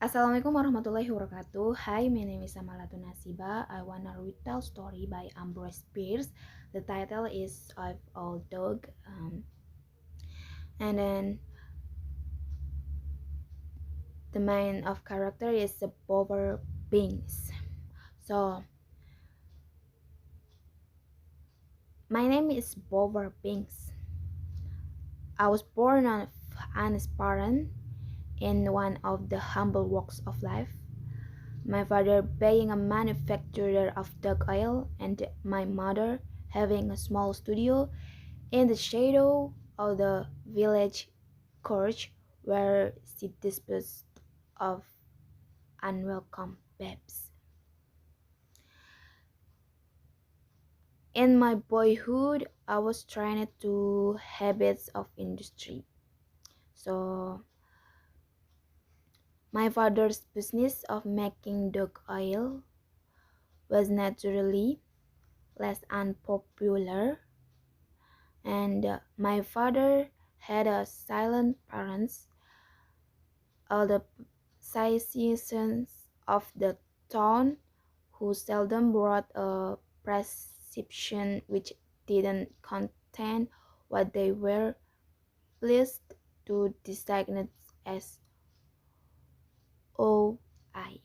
Assalamualaikum warahmatullahi wabarakatuh. Hi, my name is Amalatun Nasiba. I wanna retell story by Ambrose Bierce. The title is Of Old Dog. And then the main of character is the Bover Binks. So my name is Bover Binks. I was born of honest parent in one of the humble walks of life. My father being a manufacturer of dog oil and my mother having a small studio in the shadow of the village church where she disposed of unwelcome babes. In my boyhood, I was trained to habits of industry. So my father's business of making dog oil was naturally less unpopular, and my father had a silent parents. All the citizens of the town who seldom brought a prescription which didn't contain what they were pleased to designate as OI.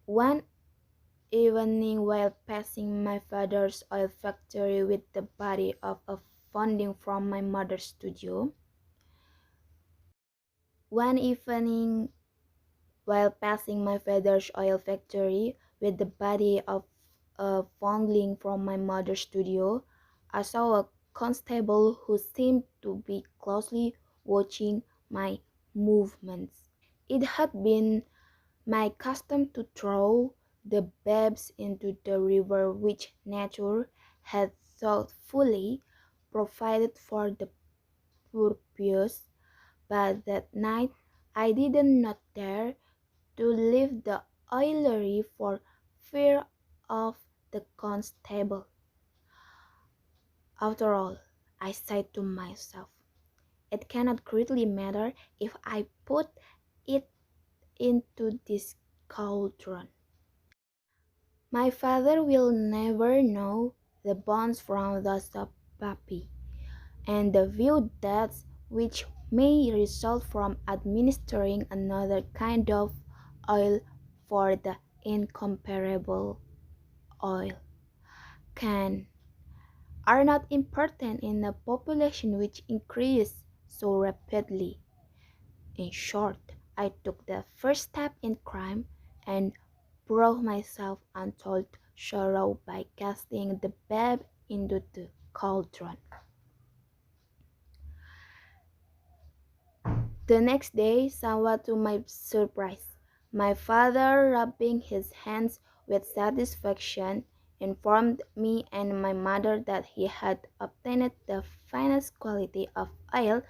One evening while passing my father's oil factory with the body of a funding from my mother's studio, one evening while passing my father's oil factory with the body of a foundling from my mother's studio, I saw a constable who seemed to be closely watching my movements. It had been my custom to throw the babes into the river which nature had thoughtfully provided for the purpose, but that night I did not dare to leave the oilery for fear of the constable. After all, I said to myself, it cannot greatly matter if I put it into this cauldron. My father will never know the bones from those of puppy, and the few deaths which may result from administering another kind of oil for the incomparable oil can are not important in a population which increases so rapidly. In short, I took the first step in crime and brought myself untold sorrow by casting the babe into the cauldron. The next day, somewhat to my surprise, my father, rubbing his hands with satisfaction, informed me and my mother that he had obtained the finest quality of oil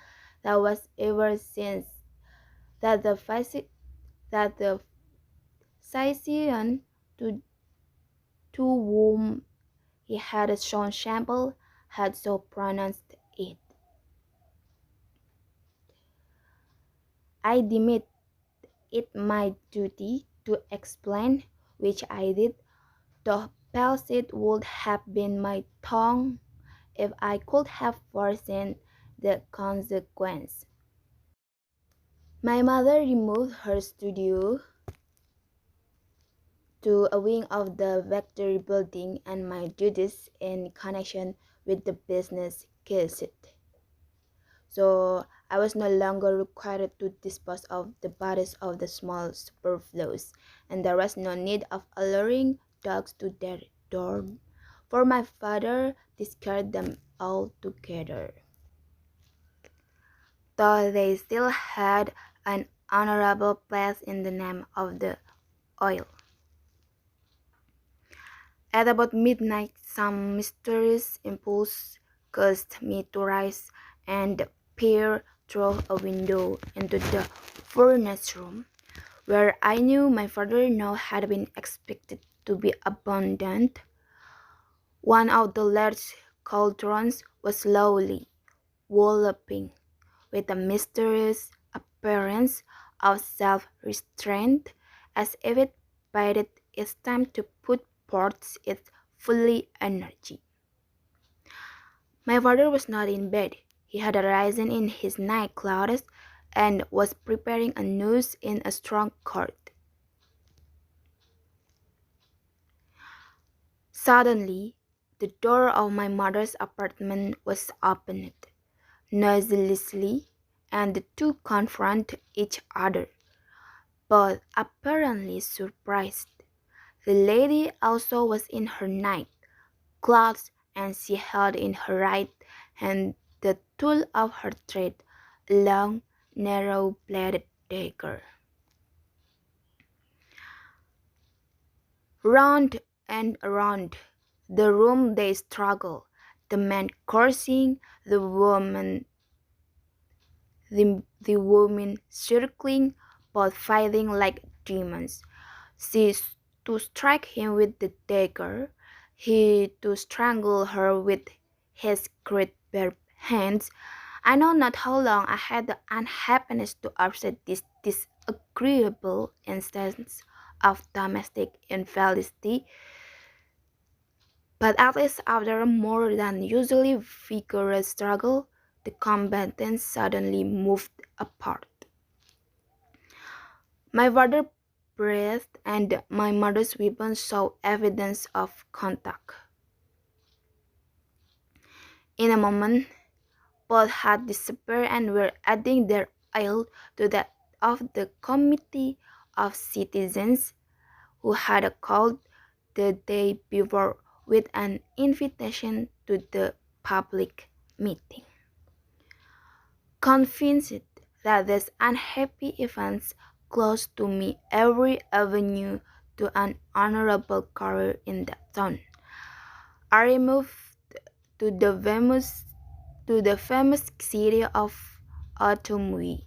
that was ever since that the physician to whom he had shown sample had so pronounced it. I deemed it my duty to explain, which I did, though perhaps it would have been my tongue if I could have foreseen the consequence. My mother removed her studio to a wing of the factory building, and my duties in connection with the business ceased. So I was no longer required to dispose of the bodies of the small superfluous, and there was no need of alluring dogs to their door, for my father discarded them altogether, though they still had an honorable place in the name of the oil. At about midnight, some mysterious impulse caused me to rise and peer through a window into the furnace room, where I knew my father now had been expected to be abundant. One of the large cauldrons was slowly walloping with a mysterious appearance of self-restraint, as if it bided its time to put forth its full energy. My father was not in bed. He had arisen in his night clothes and was preparing a noose in a strong cord. Suddenly, the door of my mother's apartment was opened noiselessly, and the two confronted each other, both apparently surprised. The lady also was in her night clothes, and she held in her right hand the tool of her trade, a long, narrow-bladed dagger. Round and around the room they struggled, the man cursing, the woman circling, both fighting like demons. She to strike him with the dagger, he to strangle her with his great bare hands. I know not how long I had the unhappiness to observe this disagreeable instance of domestic infidelity, but at least after a more than usually vigorous struggle, the combatants suddenly moved apart. My father breathed, and my mother's weapon showed evidence of contact. In a moment, both had disappeared and were adding their oil to that of the committee of citizens who had called the day before with an invitation to the public meeting. Convinced that these unhappy events closed to me every avenue to an honorable career in that town, I removed to the famous city of Otumui.